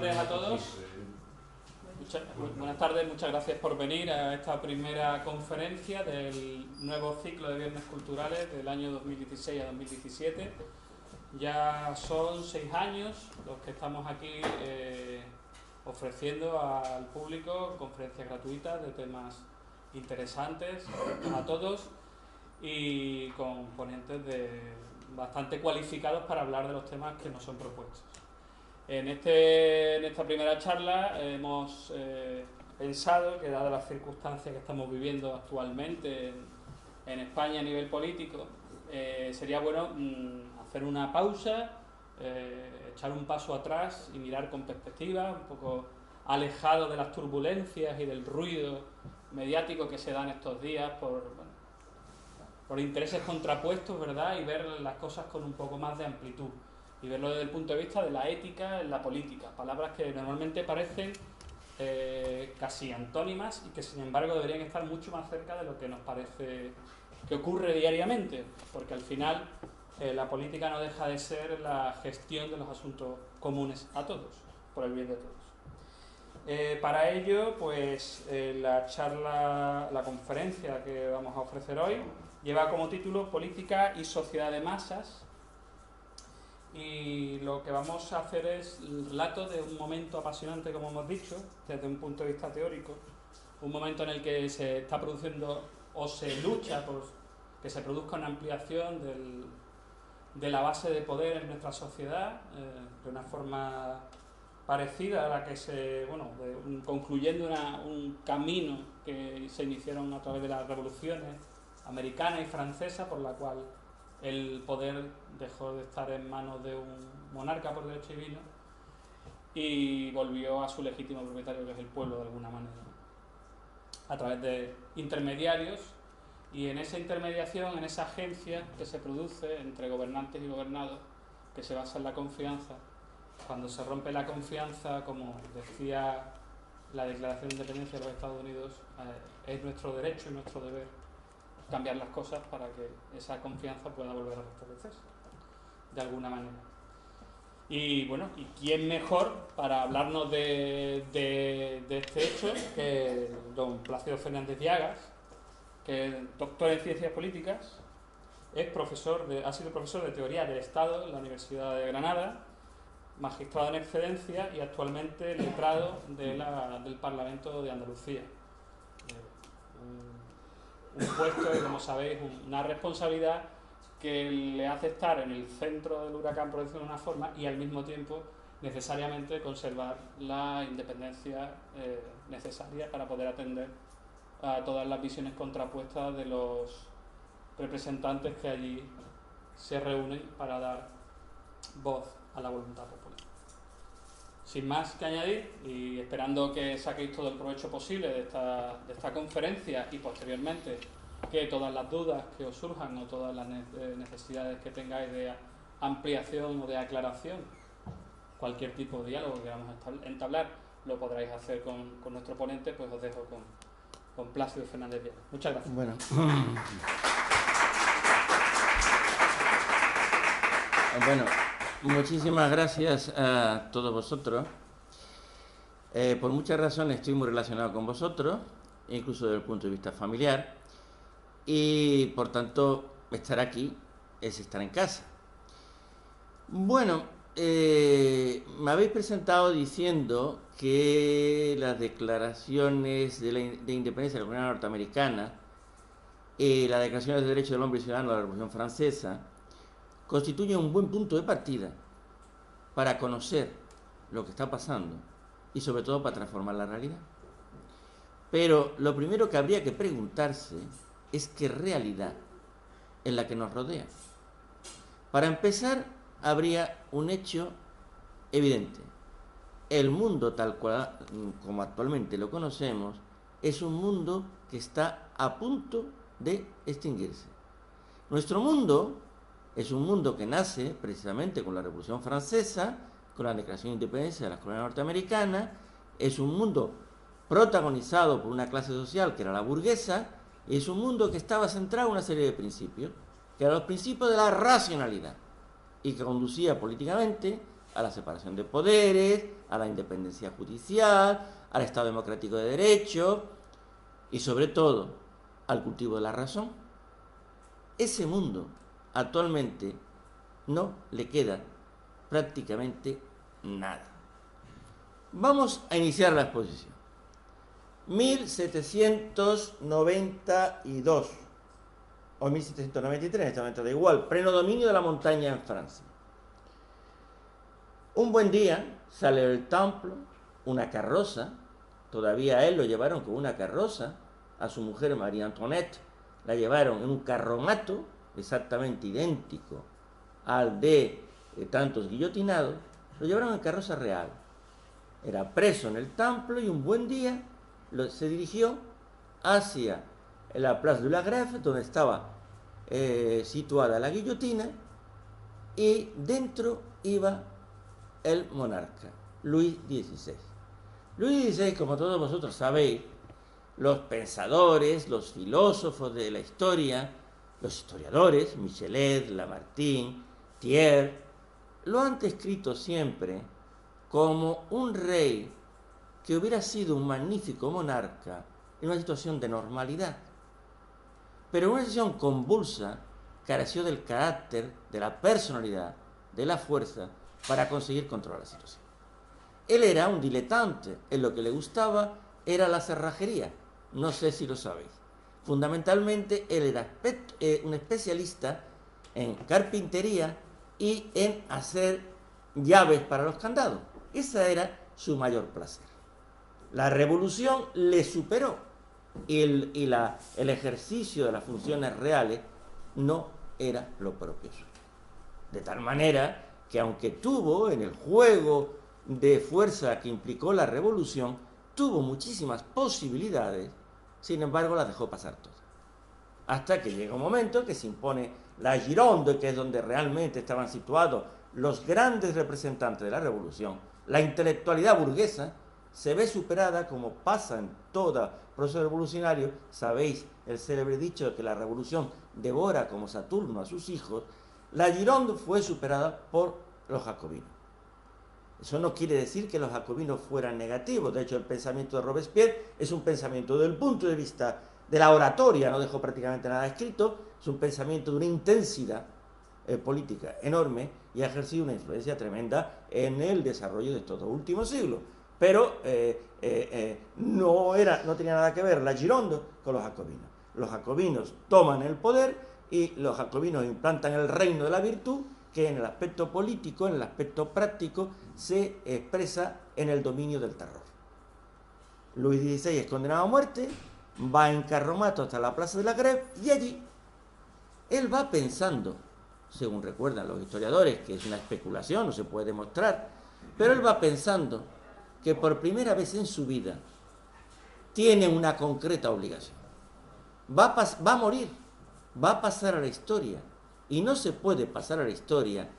tardes a todos. Buenas tardes, muchas gracias por venir a esta primera conferencia del nuevo ciclo de Viernes Culturales del año 2016 a 2017. Ya son 6 años los que estamos aquí ofreciendo al público conferencias gratuitas de temas interesantes a todos y con ponentes bastante cualificados para hablar de los temas que nos son propuestos. En esta primera charla hemos pensado que, dadas las circunstancias que estamos viviendo actualmente en España a nivel político, sería bueno hacer una pausa, echar un paso atrás y mirar con perspectiva, un poco alejado de las turbulencias y del ruido mediático que se da en estos días por intereses contrapuestos, ¿verdad? Y ver las cosas con un poco más de amplitud. Y verlo desde el punto de vista de la ética en la política, palabras que normalmente parecen casi antónimas y que sin embargo deberían estar mucho más cerca de lo que nos parece que ocurre diariamente, porque al final la política no deja de ser la gestión de los asuntos comunes a todos, por el bien de todos. Para ello, pues la conferencia que vamos a ofrecer hoy lleva como título Política y Sociedad de Masas. Y lo que vamos a hacer es el relato de un momento apasionante, como hemos dicho, desde un punto de vista teórico, un momento en el que se está produciendo o se lucha por que se produzca una ampliación de la base de poder en nuestra sociedad, de una forma parecida a la que concluyendo un camino que se iniciaron a través de las revoluciones americana y francesa, por la cual el poder dejó de estar en manos de un monarca por derecho divino y volvió a su legítimo propietario, que es el pueblo, de alguna manera, a través de intermediarios. Y en esa intermediación, en esa agencia que se produce entre gobernantes y gobernados, que se basa en la confianza, cuando se rompe la confianza, como decía la Declaración de Independencia de los Estados Unidos, es nuestro derecho y nuestro deber cambiar las cosas para que esa confianza pueda volver a restablecerse de alguna manera. Y bueno, ¿y quién mejor para hablarnos de este hecho que don Plácido Fernández Viagas, que es doctor en Ciencias Políticas, ha sido profesor de Teoría del Estado en la Universidad de Granada, magistrado en excedencia y actualmente letrado del Parlamento de Andalucía. Un puesto que, como sabéis, una responsabilidad que le hace estar en el centro del huracán, por decirlo de una forma, y al mismo tiempo necesariamente conservar la independencia necesaria para poder atender a todas las visiones contrapuestas de los representantes que allí se reúnen para dar voz a la voluntad popular. Sin más que añadir, y esperando que saquéis todo el provecho posible de esta conferencia y posteriormente que todas las dudas que os surjan o todas las necesidades que tengáis de ampliación o de aclaración, cualquier tipo de diálogo que queramos entablar, lo podráis hacer con nuestro ponente, pues os dejo con Plácido Fernández Viagas. Muchas gracias. Bueno, muchísimas gracias a todos vosotros. Por muchas razones estoy muy relacionado con vosotros, incluso desde el punto de vista familiar, y por tanto estar aquí es estar en casa. Bueno, me habéis presentado diciendo que las declaraciones de independencia de la Comunidad Norteamericana, las declaraciones de derechos del hombre y ciudadano de la Revolución Francesa, constituyen un buen punto de partida para conocer lo que está pasando y sobre todo para transformar la realidad. Pero lo primero que habría que preguntarse es qué realidad es la que nos rodea. Para empezar, habría un hecho evidente. El mundo tal cual como actualmente lo conocemos es un mundo que está a punto de extinguirse. Nuestro mundo es un mundo que nace precisamente con la Revolución Francesa, con la Declaración de Independencia de las Colonias Norteamericanas. Es un mundo protagonizado por una clase social que era la burguesa, y es un mundo que estaba centrado en una serie de principios, que eran los principios de la racionalidad, y que conducía políticamente a la separación de poderes, a la independencia judicial, al Estado democrático de derecho y sobre todo al cultivo de la razón. Ese mundo actualmente no le queda prácticamente nada. Vamos a iniciar la exposición. 1792 o 1793, en este momento da igual, pleno dominio de la montaña en Francia. Un buen día sale del templo una carroza, todavía a él lo llevaron con una carroza, a su mujer María Antoinette la llevaron en un carromato exactamente idéntico al de tantos guillotinados, lo llevaron en carroza real. Era preso en el templo y un buen día se dirigió hacia la Place de la Grève, donde estaba situada la guillotina, y dentro iba el monarca, Luis XVI. Luis XVI, como todos vosotros sabéis, los pensadores, los filósofos de la historia, los historiadores, Michelet, Lamartine, Thiers, lo han descrito siempre como un rey que hubiera sido un magnífico monarca en una situación de normalidad, pero en una situación convulsa careció del carácter, de la personalidad, de la fuerza para conseguir controlar la situación. Él era un diletante, en lo que le gustaba era la cerrajería, no sé si lo sabéis. Fundamentalmente él era un especialista en carpintería y en hacer llaves para los candados. Ese era su mayor placer. La revolución le superó y el ejercicio de las funciones reales no era lo propio suyo. De tal manera que aunque tuvo en el juego de fuerza que implicó la revolución, tuvo muchísimas posibilidades, sin embargo las dejó pasar todas. Hasta que llega un momento que se impone la Gironde, que es donde realmente estaban situados los grandes representantes de la revolución. La intelectualidad burguesa se ve superada, como pasa en todo proceso revolucionario. Sabéis el célebre dicho de que la revolución devora como Saturno a sus hijos. La Gironde fue superada por los jacobinos. Eso no quiere decir que los jacobinos fueran negativos. De hecho, el pensamiento de Robespierre es un pensamiento desde el punto de vista de la oratoria, no dejó prácticamente nada escrito, es un pensamiento de una intensidad política enorme y ha ejercido una influencia tremenda en el desarrollo de estos dos últimos siglos. Pero no tenía nada que ver la Gironde con los jacobinos. Los jacobinos toman el poder y los jacobinos implantan el reino de la virtud, que en el aspecto político, en el aspecto práctico, se expresa en el dominio del terror. Luis XVI es condenado a muerte, va en carromato hasta la Plaza de la Grève y allí él va pensando, según recuerdan los historiadores, que es una especulación, no se puede demostrar, pero él va pensando que por primera vez en su vida tiene una concreta obligación. Va a morir, va a pasar a la historia, y no se puede pasar a la historia,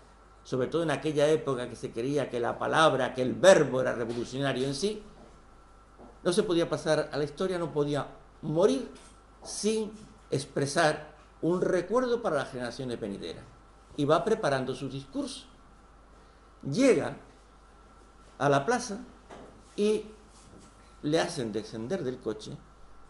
sobre todo en aquella época que se creía que la palabra, que el verbo era revolucionario en sí. No se podía pasar a la historia, no podía morir sin expresar un recuerdo para las generaciones venideras. Y va preparando su discurso. Llega a la plaza y le hacen descender del coche.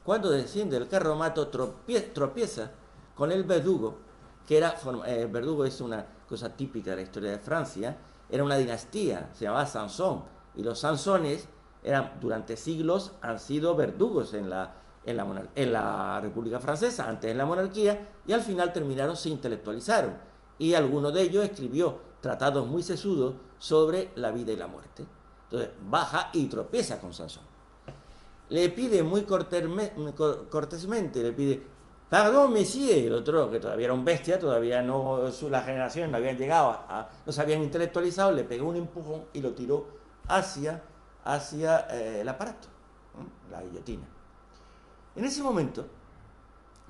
Cuando desciende del carromato tropieza con el verdugo, que era, el verdugo es una cosa típica de la historia de Francia, era una dinastía, se llamaba Sanson, y los Sansones durante siglos han sido verdugos en la República Francesa, antes en la monarquía, y al final se intelectualizaron, y alguno de ellos escribió tratados muy sesudos sobre la vida y la muerte. Entonces baja y tropieza con Sanson. Le pide muy cortésmente, le pide: perdón, monsieur. El otro, que todavía era un bestia, todavía no, la generación no habían llegado, no se habían intelectualizado, le pegó un empujón y lo tiró hacia el aparato, la guillotina. En ese momento,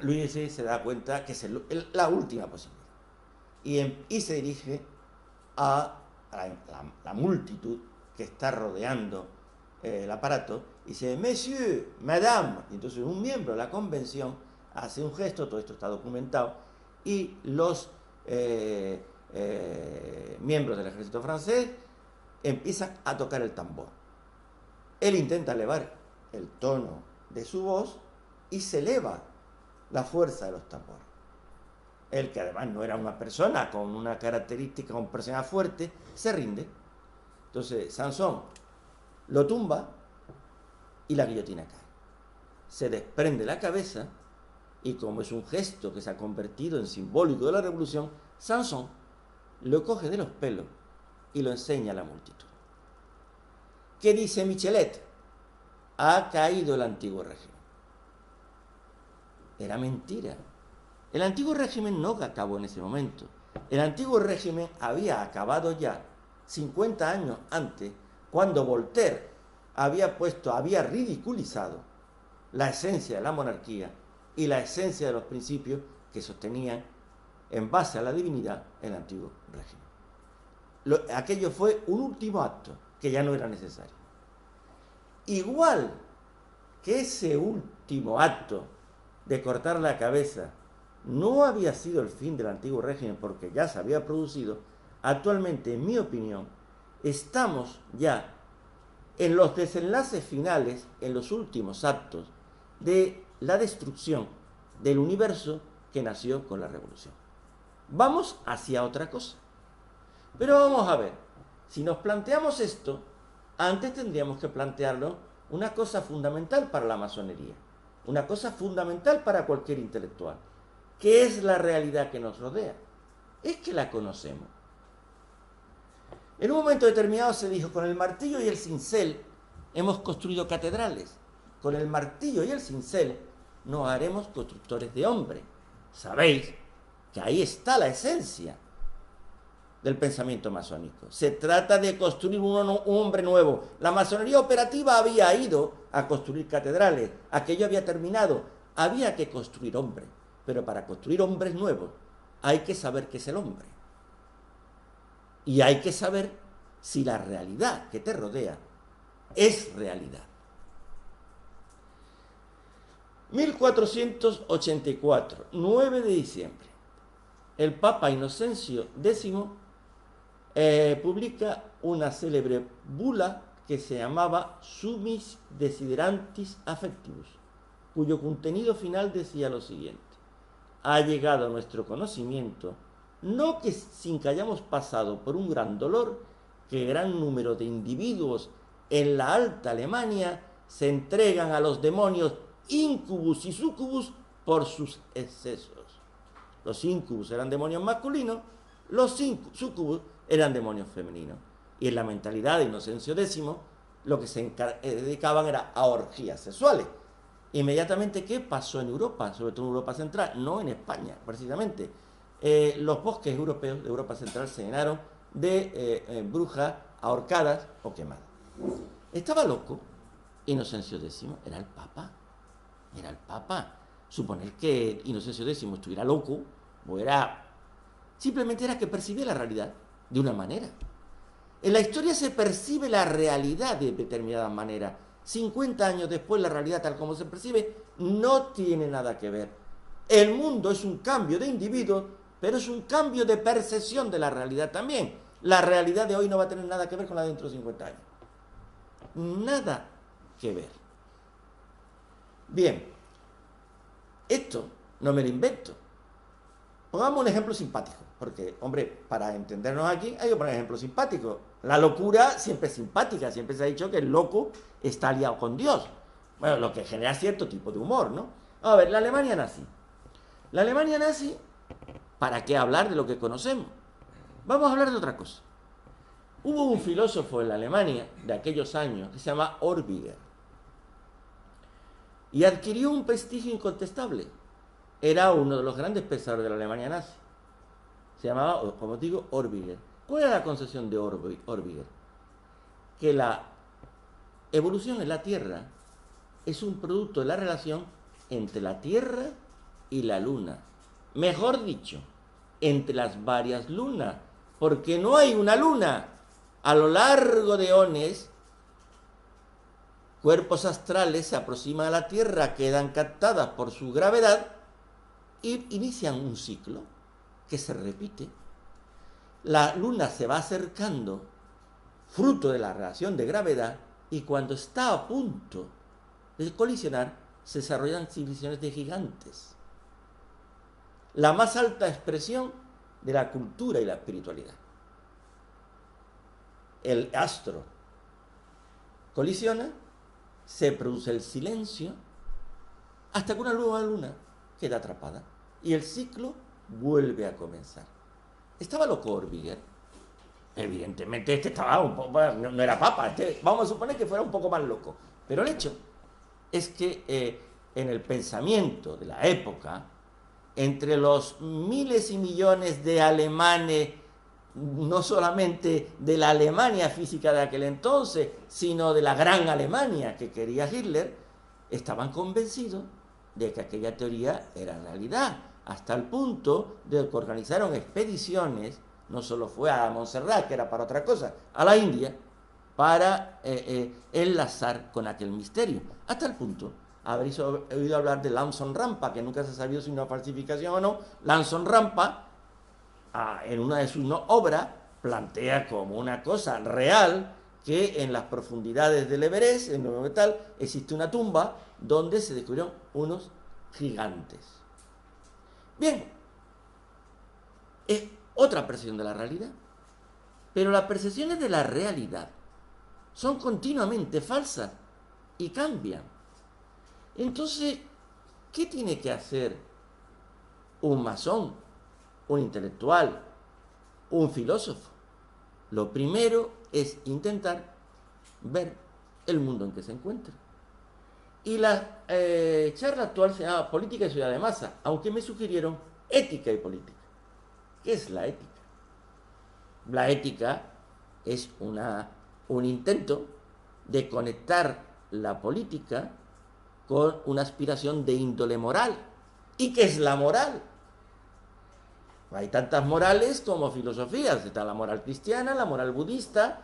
Luis XVI se da cuenta que es la última posibilidad y se dirige a la multitud que está rodeando el aparato y dice: Monsieur, Madame. Y entonces un miembro de la convención hace un gesto, todo esto está documentado, y los miembros del ejército francés empiezan a tocar el tambor. Él intenta elevar el tono de su voz y se eleva la fuerza de los tambores. Él, que además no era una persona con una característica, con personalidad fuerte, se rinde. Entonces Sansón lo tumba y la guillotina cae. Se desprende la cabeza y, como es un gesto que se ha convertido en simbólico de la revolución, Sansón lo coge de los pelos y lo enseña a la multitud. ¿Qué dice Michelet? Ha caído el antiguo régimen. Era mentira. El antiguo régimen no acabó en ese momento. El antiguo régimen había acabado ya 50 años antes, cuando Voltaire había ridiculizado la esencia de la monarquía y la esencia de los principios que sostenían en base a la divinidad el antiguo régimen. Aquello fue un último acto que ya no era necesario. Igual que ese último acto de cortar la cabeza no había sido el fin del antiguo régimen porque ya se había producido, actualmente, en mi opinión, estamos ya en los desenlaces finales, en los últimos actos de la destrucción del universo que nació con la revolución. Vamos hacia otra cosa. Pero vamos a ver, si nos planteamos esto, antes tendríamos que plantearlo una cosa fundamental para la masonería, una cosa fundamental para cualquier intelectual. ¿Qué es la realidad que nos rodea? Es que la conocemos. En un momento determinado se dijo, con el martillo y el cincel hemos construido catedrales. Con el martillo y el cincel nos haremos constructores de hombres. Sabéis que ahí está la esencia del pensamiento masónico. Se trata de construir un hombre nuevo. La masonería operativa había ido a construir catedrales. Aquello había terminado. Había que construir hombres. Pero para construir hombres nuevos hay que saber qué es el hombre. Y hay que saber si la realidad que te rodea es realidad. 1484, 9 de diciembre. El Papa Inocencio X publica una célebre bula que se llamaba Summis Desiderantis Affectivus, cuyo contenido final decía lo siguiente: ha llegado a nuestro conocimiento, no que sin que hayamos pasado por un gran dolor, que gran número de individuos en la Alta Alemania se entregan a los demonios incubus y sucubus por sus excesos. Los incubus eran demonios masculinos, los sucubus eran demonios femeninos. Y en la mentalidad de Inocencio X, lo que se dedicaban era a orgías sexuales. Inmediatamente, ¿qué pasó en Europa? Sobre todo en Europa Central, no en España, precisamente. Los bosques europeos de Europa Central se llenaron de brujas ahorcadas o quemadas. Estaba loco Inocencio X, era el Papa. Era el Papa. Suponer que Inocencio X estuviera loco, o simplemente era que percibía la realidad de una manera. En la historia se percibe la realidad de determinada manera. 50 años después, la realidad tal como se percibe no tiene nada que ver. El mundo es un cambio de individuos, pero es un cambio de percepción de la realidad también. La realidad de hoy no va a tener nada que ver con la de dentro de 50 años. Nada que ver. Bien, esto no me lo invento. Pongamos un ejemplo simpático, porque, hombre, para entendernos aquí hay que poner ejemplos simpáticos. La locura siempre es simpática, siempre se ha dicho que el loco está aliado con Dios. Bueno, lo que genera cierto tipo de humor, ¿no? A ver, la Alemania nazi. La Alemania nazi, ¿para qué hablar de lo que conocemos? Vamos a hablar de otra cosa. Hubo un filósofo en la Alemania de aquellos años que se llama Orbiger y adquirió un prestigio incontestable. Era uno de los grandes pensadores de la Alemania nazi. Se llamaba, como digo, Orbiger. ¿Cuál era la concepción de Orbiger? Que la evolución en la Tierra es un producto de la relación entre la Tierra y la Luna. Mejor dicho, entre las varias lunas, porque no hay una luna. A lo largo de eones, cuerpos astrales se aproximan a la Tierra, quedan captadas por su gravedad y inician un ciclo que se repite. La luna se va acercando fruto de la relación de gravedad, y cuando está a punto de colisionar, se desarrollan civilizaciones de gigantes. La más alta expresión de la cultura y la espiritualidad. El astro colisiona, se produce el silencio, hasta que una nueva luna queda atrapada y el ciclo vuelve a comenzar. ¿Estaba loco Orbiger? Evidentemente este estaba un poco, no era papa, vamos a suponer que fuera un poco más loco, pero el hecho es que en el pensamiento de la época, entre los miles y millones de alemanes, no solamente de la Alemania física de aquel entonces, sino de la gran Alemania que quería Hitler, estaban convencidos de que aquella teoría era realidad, hasta el punto de que organizaron expediciones, no solo fue a Montserrat, que era para otra cosa, a la India, para enlazar con aquel misterio, hasta el punto, habréis oído hablar de Lanson Rampa, que nunca se ha sabido si una falsificación o no. Lanson Rampa, en una de sus obras, plantea como una cosa real que en las profundidades del Everest, en lo tal, existe una tumba donde se descubrieron unos gigantes. Bien, es otra percepción de la realidad, pero las percepciones de la realidad son continuamente falsas y cambian. Entonces, ¿qué tiene que hacer un masón, un intelectual, un filósofo? Lo primero es intentar ver el mundo en que se encuentra. Y la charla actual se llama Política y Sociedad de Masa, aunque me sugirieron ética y política. ¿Qué es la ética? La ética es un intento de conectar la política con una aspiración de índole moral. ¿Y qué es la moral? Hay tantas morales como filosofías. Está la moral cristiana, la moral budista,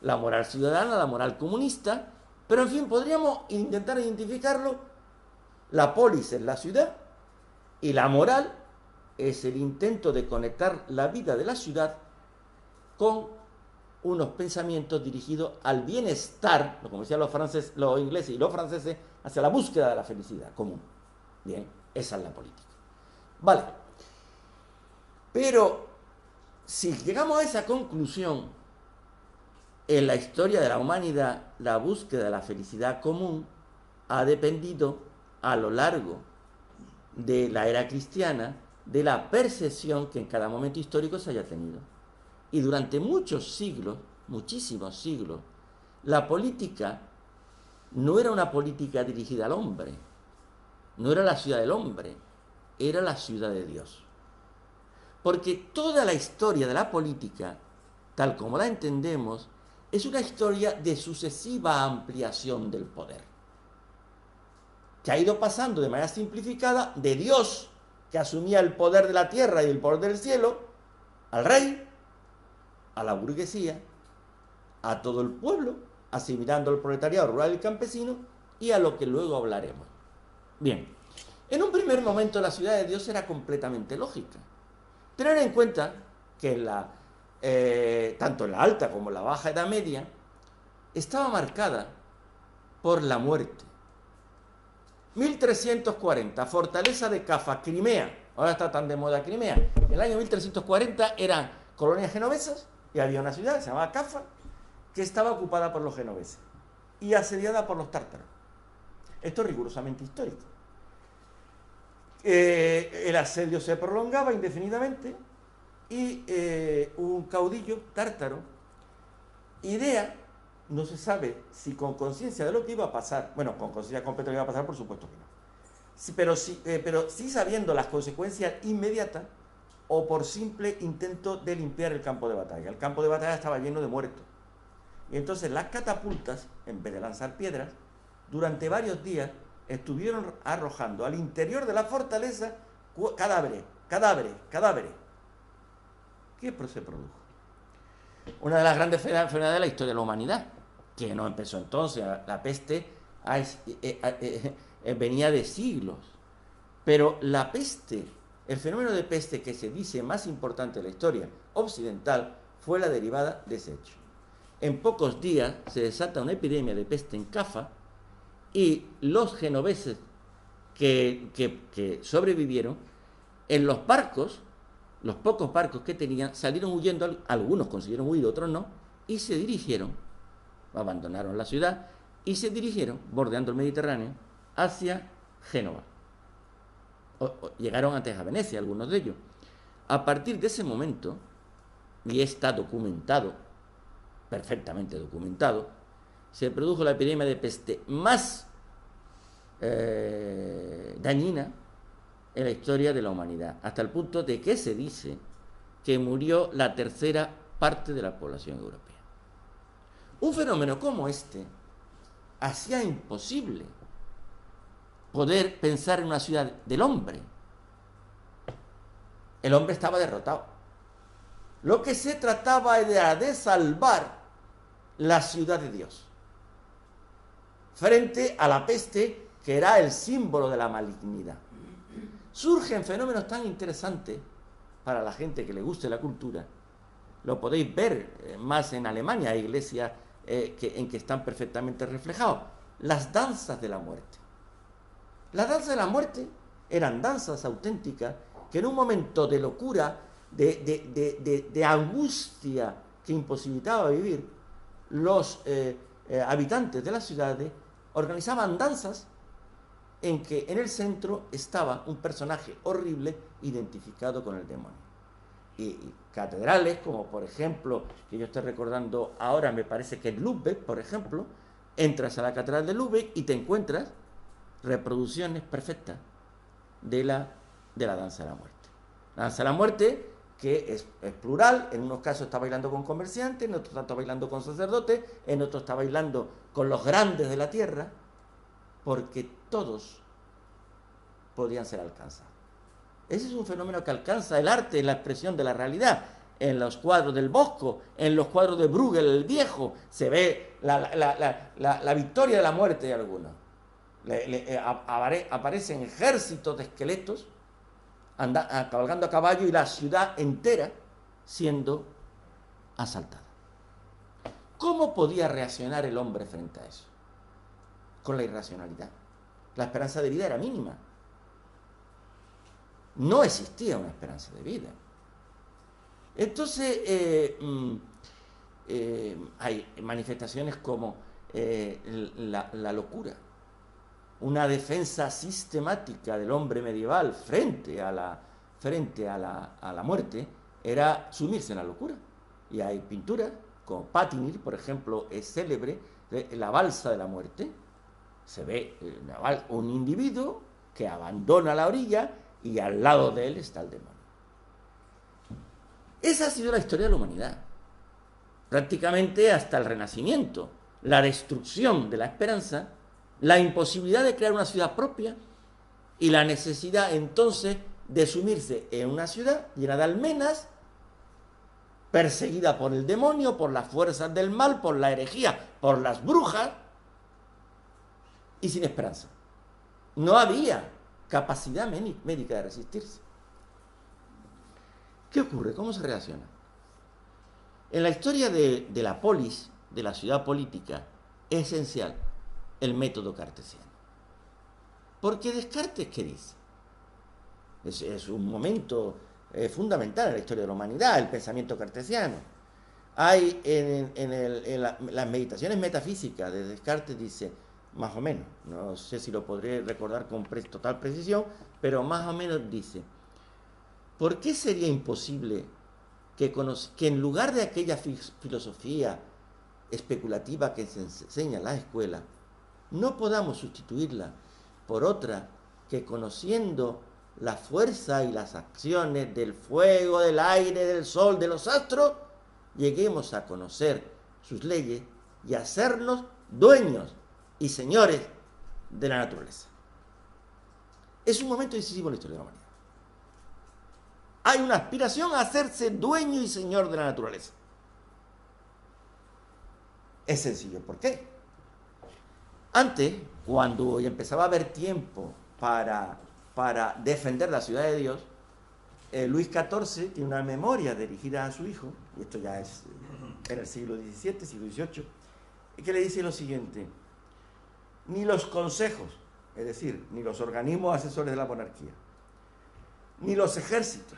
la moral ciudadana, la moral comunista. Pero en fin, podríamos intentar identificarlo. La polis es la ciudad y la moral es el intento de conectar la vida de la ciudad con unos pensamientos dirigidos al bienestar, como decían los ingleses y los franceses, hacia la búsqueda de la felicidad común. Bien, esa es la política. Vale. Pero si llegamos a esa conclusión, en la historia de la humanidad, la búsqueda de la felicidad común ha dependido a lo largo de la era cristiana de la percepción que en cada momento histórico se haya tenido. Y durante muchos siglos, muchísimos siglos, la política no era una política dirigida al hombre, no era la ciudad del hombre, era la ciudad de Dios. Porque toda la historia de la política, tal como la entendemos, es una historia de sucesiva ampliación del poder, que ha ido pasando de manera simplificada de Dios, que asumía el poder de la tierra y el poder del cielo, al rey, a la burguesía, a todo el pueblo, asimilando al proletariado rural y campesino, y a lo que luego hablaremos. Bien, en un primer momento la ciudad de Dios era completamente lógica. Tener en cuenta que tanto en la alta como en la baja Edad Media estaba marcada por la muerte. 1340, fortaleza de Cafa, Crimea. Ahora está tan de moda Crimea. En el año 1340 eran colonias genovesas y había una ciudad que se llamaba Cafa que estaba ocupada por los genoveses y asediada por los tártaros. Esto es rigurosamente histórico. El asedio se prolongaba indefinidamente y un caudillo tártaro, Idea, no se sabe si con conciencia de lo que iba a pasar, bueno, con conciencia completa de lo que iba a pasar, por supuesto que no, sí, pero sí sabiendo las consecuencias inmediatas o por simple intento de limpiar el campo de batalla. El campo de batalla estaba lleno de muertos. Y entonces las catapultas, en vez de lanzar piedras, durante varios días estuvieron arrojando al interior de la fortaleza cadáveres. ¿Qué se produjo? Una de las grandes enfermedades de la historia de la humanidad, que no empezó entonces. La peste venía de siglos. Pero la peste, el fenómeno de peste que se dice más importante de la historia occidental, fue la derivada de ese hecho. en pocos días se desata una epidemia de peste en Cafa y los genoveses que sobrevivieron, en los barcos, los pocos barcos que tenían, salieron huyendo, algunos consiguieron huir, otros no, y se dirigieron, abandonaron la ciudad y se dirigieron, bordeando el Mediterráneo, hacia Génova. Llegaron antes a Venecia, algunos de ellos. A partir de ese momento, y está documentado, perfectamente documentado, se produjo la epidemia de peste más dañina en la historia de la humanidad, hasta el punto de que se dice que murió la tercera parte de la población europea. Un fenómeno como este hacía imposible poder pensar en una ciudad del hombre. El hombre estaba derrotado. Lo que se trataba era de salvar la ciudad de Dios frente a la peste, que era el símbolo de la malignidad. Surgen fenómenos tan interesantes para la gente que le guste la cultura. Lo podéis ver más en Alemania, hay iglesias en que están perfectamente reflejados. Las danzas de la muerte. Las danzas de la muerte eran danzas auténticas que en un momento de locura, de angustia que imposibilitaba vivir, los habitantes de las ciudades organizaban danzas en que en el centro estaba un personaje horrible identificado con el demonio. Y catedrales como, por ejemplo, que yo estoy recordando ahora, me parece que en Lübeck, por ejemplo, entras a la catedral de Lübeck y te encuentras reproducciones perfectas de la danza de la muerte. La danza de la muerte, que es plural, en unos casos está bailando con comerciantes, en otros está bailando con sacerdotes, en otros está bailando con los grandes de la tierra, porque todos podían ser alcanzados. Ese es un fenómeno que alcanza el arte en la expresión de la realidad. En los cuadros del Bosco, en los cuadros de Bruegel el Viejo, se ve la victoria de la muerte de algunos. Aparecen ejércitos de esqueletos cabalgando a caballo y la ciudad entera siendo asaltada. ¿Cómo podía reaccionar el hombre frente a eso? Con la irracionalidad. La esperanza de vida era mínima. No existía una esperanza de vida. Entonces, hay manifestaciones como la locura, una defensa sistemática del hombre medieval frente a la muerte, era sumirse en la locura. Y hay pinturas, como Patinir, por ejemplo, es célebre, la balsa de la muerte. Se ve un individuo que abandona la orilla y al lado de él está el demonio. Esa ha sido la historia de la humanidad, prácticamente hasta el Renacimiento. La destrucción de la esperanza, la imposibilidad de crear una ciudad propia y la necesidad entonces de sumirse en una ciudad llena de almenas, perseguida por el demonio, por las fuerzas del mal, por la herejía, por las brujas, y sin esperanza. No había capacidad médica de resistirse. ¿Qué ocurre? ¿Cómo se reacciona? En la historia de la polis, de la ciudad política, es esencial el método cartesiano. Porque Descartes, ¿qué dice? Es un momento fundamental en la historia de la humanidad, el pensamiento cartesiano. Hay en las meditaciones metafísicas de Descartes, dice, más o menos, no sé si lo podré recordar con total precisión, pero más o menos dice: ¿por qué sería imposible que en lugar de aquella filosofía especulativa que se enseña en las escuelas, no podamos sustituirla por otra que, conociendo la fuerza y las acciones del fuego, del aire, del sol, de los astros, lleguemos a conocer sus leyes y a hacernos dueños y señores de la naturaleza? Es un momento decisivo en la historia de la humanidad. Hay una aspiración a hacerse dueño y señor de la naturaleza. Es sencillo. ¿Por qué? Antes, cuando empezaba a haber tiempo para defender la ciudad de Dios, Luis XIV tiene una memoria dirigida a su hijo, y esto ya es en el siglo XVII, siglo XVIII, que le dice lo siguiente: ni los consejos, es decir, ni los organismos asesores de la monarquía, ni los ejércitos,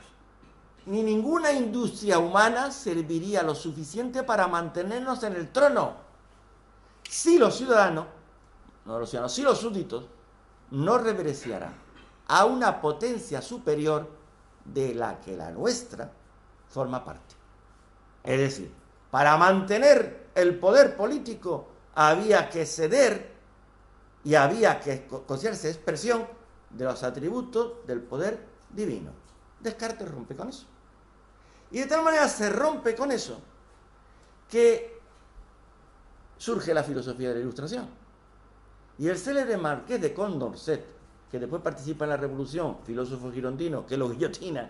ni ninguna industria humana serviría lo suficiente para mantenernos en el trono si los ciudadanos, no los ciudadanos, si los súbditos no reverenciaran a una potencia superior de la que la nuestra forma parte. Es decir, para mantener el poder político había que ceder y había que considerarse expresión de los atributos del poder divino. Descartes rompe con eso. Y de tal manera se rompe con eso que surge la filosofía de la Ilustración. Y el célebre marqués de Condorcet, que después participa en la Revolución, filósofo girondino, que lo guillotina,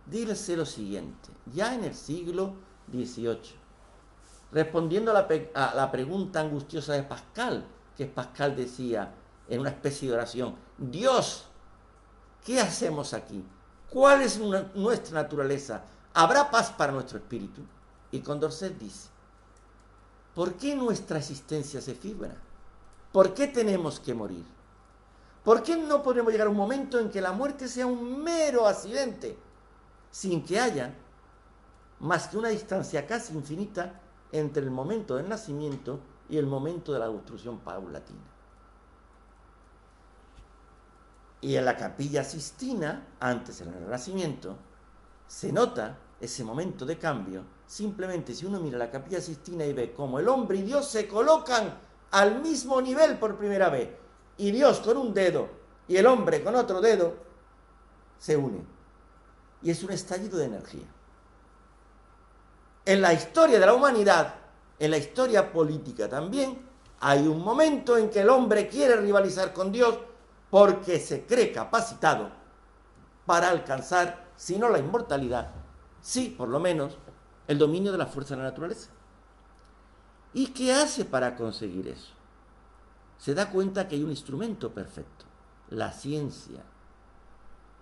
dice lo siguiente, ya en el siglo XVIII, respondiendo a la pregunta angustiosa de Pascal, que Pascal decía en una especie de oración: Dios, ¿qué hacemos aquí? ¿Cuál es nuestra naturaleza? ¿Habrá paz para nuestro espíritu? Y Condorcet dice: ¿por qué nuestra existencia es efímera? ¿Por qué tenemos que morir? ¿Por qué no podemos llegar a un momento en que la muerte sea un mero accidente, sin que haya más que una distancia casi infinita entre el momento del nacimiento y el momento de la destrucción paulatina? Y en la Capilla Sixtina, antes del Renacimiento, se nota ese momento de cambio. Simplemente si uno mira la Capilla Sixtina y ve cómo el hombre y Dios se colocan al mismo nivel por primera vez, y Dios con un dedo y el hombre con otro dedo se unen, y es un estallido de energía. En la historia de la humanidad, en la historia política también, hay un momento en que el hombre quiere rivalizar con Dios porque se cree capacitado para alcanzar, si no la inmortalidad, sí, por lo menos, el dominio de la fuerza de la naturaleza. ¿Y qué hace para conseguir eso? Se da cuenta que hay un instrumento perfecto, la ciencia.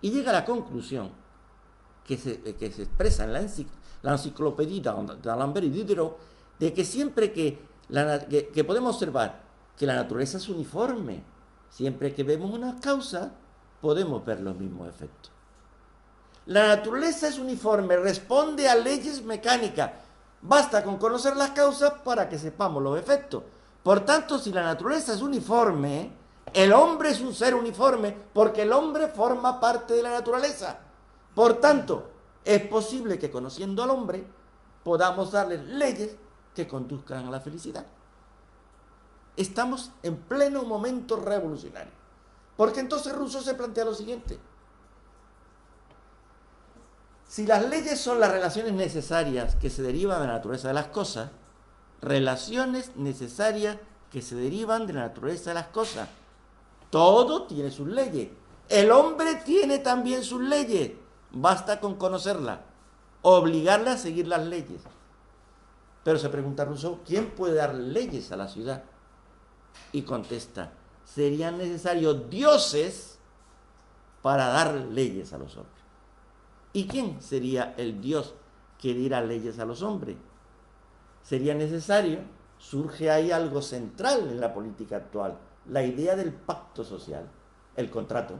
Y llega a la conclusión que se expresa en la enciclopedia d'Alembert y Diderot, de que siempre que podemos observar que la naturaleza es uniforme, siempre que vemos una causa, podemos ver los mismos efectos. La naturaleza es uniforme, responde a leyes mecánicas. Basta con conocer las causas para que sepamos los efectos. Por tanto, si la naturaleza es uniforme, el hombre es un ser uniforme, porque el hombre forma parte de la naturaleza. Por tanto, es posible que conociendo al hombre podamos darle leyes que conduzcan a la felicidad. Estamos en pleno momento revolucionario. Porque entonces Rousseau se plantea lo siguiente: si las leyes son las relaciones necesarias que se derivan de la naturaleza de las cosas, relaciones necesarias que se derivan de la naturaleza de las cosas, todo tiene sus leyes. El hombre tiene también sus leyes. Basta con conocerlas, obligarle a seguir las leyes. Pero se pregunta Rousseau, ¿quién puede dar leyes a la ciudad? Y contesta, serían necesarios dioses para dar leyes a los hombres. ¿Y quién sería el Dios que diera leyes a los hombres? Sería necesario, surge ahí algo central en la política actual, la idea del pacto social, el contrato.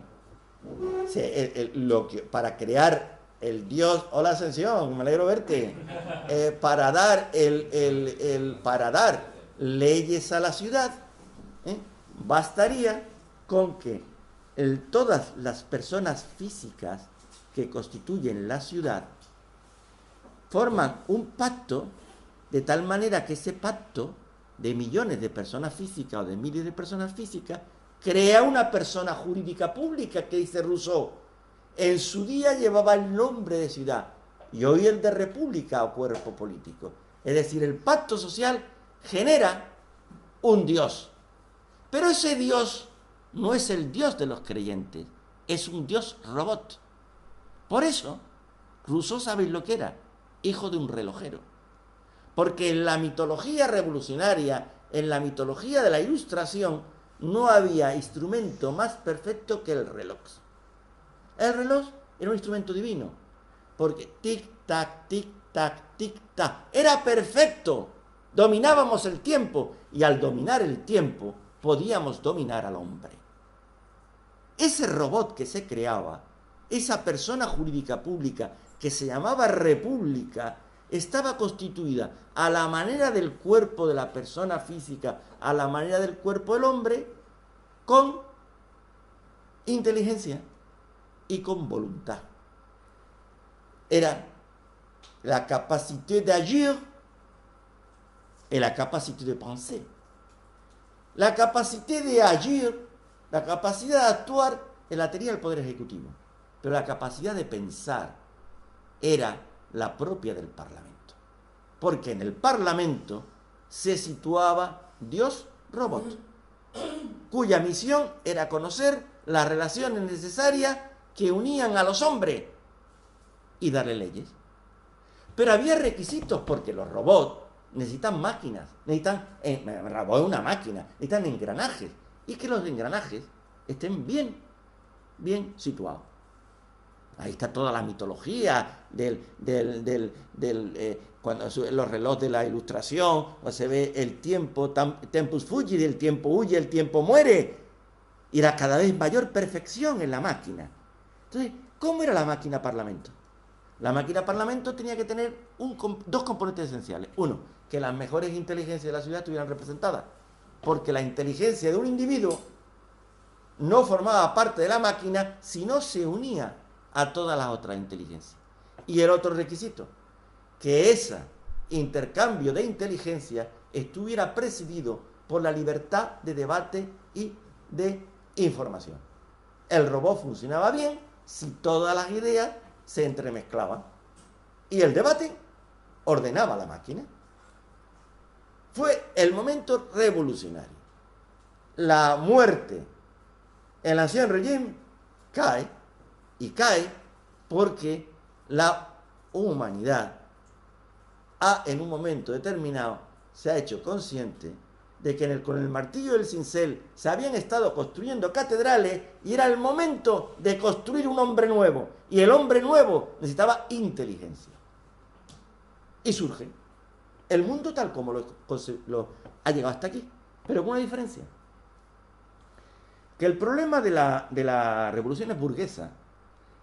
Para crear el Dios, hola Ascensión, me alegro verte, para dar leyes a la ciudad, bastaría con que todas las personas físicas que constituyen la ciudad forman un pacto, de tal manera que ese pacto de millones de personas físicas o de miles de personas físicas crea una persona jurídica pública, que dice Rousseau, en su día llevaba el nombre de ciudad y hoy el de república o cuerpo político. Es decir, el pacto social genera un Dios, pero ese Dios no es el Dios de los creyentes, es un Dios robot. Por eso, Rousseau, ¿sabéis lo que era? Hijo de un relojero. Porque en la mitología revolucionaria, en la mitología de la Ilustración, no había instrumento más perfecto que el reloj. El reloj era un instrumento divino, porque tic-tac, tic-tac, tic-tac, era perfecto. Dominábamos el tiempo y al dominar el tiempo podíamos dominar al hombre. Ese robot que se creaba, esa persona jurídica pública que se llamaba república, estaba constituida a la manera del cuerpo de la persona física, a la manera del cuerpo del hombre, con inteligencia y con voluntad. Era la capacité d'agir et la capacité de penser. La capacité de agir, la capacidad de actuar, la tenía el Poder Ejecutivo, pero la capacidad de pensar era la propia del Parlamento, porque en el Parlamento se situaba Dios robot, cuya misión era conocer las relaciones necesarias que unían a los hombres y darle leyes. Pero había requisitos, porque los robots necesitan máquinas, necesitan, el robot es una máquina, necesitan engranajes, y que los engranajes estén bien situados. Ahí está toda la mitología cuando los relojes de la Ilustración, cuando se ve el tiempo, tempus fugit, el tiempo huye, el tiempo muere, y era cada vez mayor perfección en la máquina. Entonces, ¿cómo era la máquina Parlamento? La máquina Parlamento tenía que tener dos componentes esenciales. Uno, que las mejores inteligencias de la ciudad estuvieran representadas, porque la inteligencia de un individuo no formaba parte de la máquina si no se unía a todas las otras inteligencias. Y el otro requisito, que ese intercambio de inteligencia estuviera presidido por la libertad de debate y de información. El robot funcionaba bien si todas las ideas se entremezclaban y el debate ordenaba la máquina. Fue el momento revolucionario. La muerte, el ancien régime cae, y cae porque la humanidad en un momento determinado se ha hecho consciente de que con el martillo del cincel se habían estado construyendo catedrales y era el momento de construir un hombre nuevo, y el hombre nuevo necesitaba inteligencia. Y surge el mundo tal como lo ha llegado hasta aquí, pero con una diferencia, que el problema de la revolución burguesa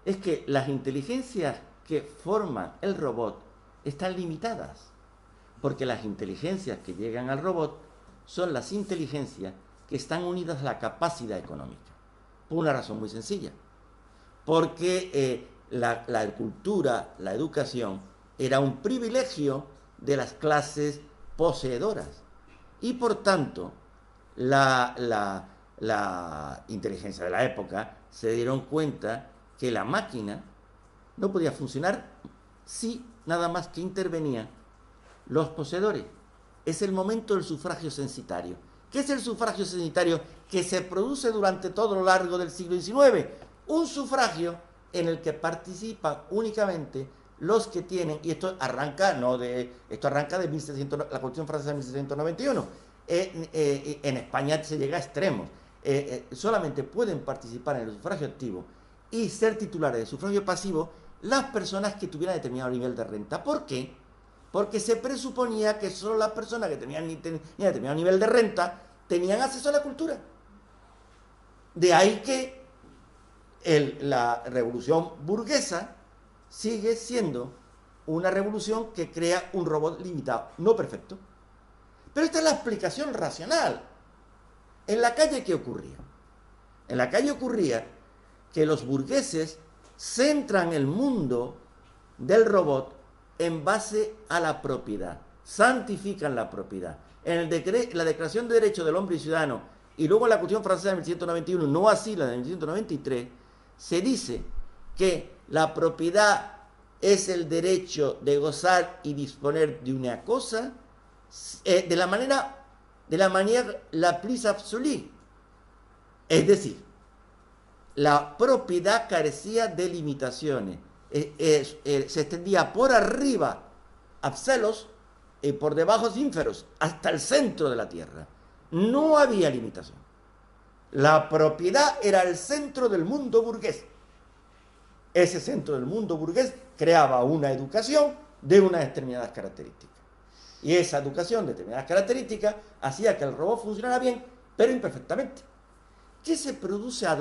es que las inteligencias que forman el robot están limitadas, porque las inteligencias que llegan al robot son las inteligencias que están unidas a la capacidad económica, por una razón muy sencilla, porque la cultura, la educación, era un privilegio de las clases poseedoras, y por tanto la inteligencia de la época se dieron cuenta que la máquina no podía funcionar si nada más que intervenían los poseedores. Es el momento del sufragio censitario. ¿Qué es el sufragio censitario? Que se produce durante todo lo largo del siglo XIX. Un sufragio en el que participan únicamente los que tienen, y esto arranca de la Constitución Francesa de 1791. En España se llega a extremos. Solamente pueden participar en el sufragio activo y ser titulares de sufragio pasivo las personas que tuvieran determinado nivel de renta. ¿Por qué? Porque se presuponía que solo las personas que tenían determinado nivel de renta tenían acceso a la cultura. De ahí que la revolución burguesa sigue siendo una revolución que crea un robot limitado, no perfecto. Pero esta es la explicación racional. En la calle, ¿qué ocurría? En la calle ocurría que los burgueses centran el mundo del robot en base a la propiedad, santifican la propiedad. En la Declaración de Derechos del Hombre y Ciudadano, y luego en la Constitución Francesa de 1791, no así la de 1793, se dice que la propiedad es el derecho de gozar y disponer de una cosa de la manera la plus absolue. Es decir, la propiedad carecía de limitaciones. Se extendía por arriba, abselos, y por debajo, ínferos, hasta el centro de la tierra. No había limitación. La propiedad era el centro del mundo burgués. ese centro del mundo burgués creaba una educación de unas determinadas características. Y esa educación de determinadas características hacía que el robot funcionara bien, pero imperfectamente. ¿Qué se produce a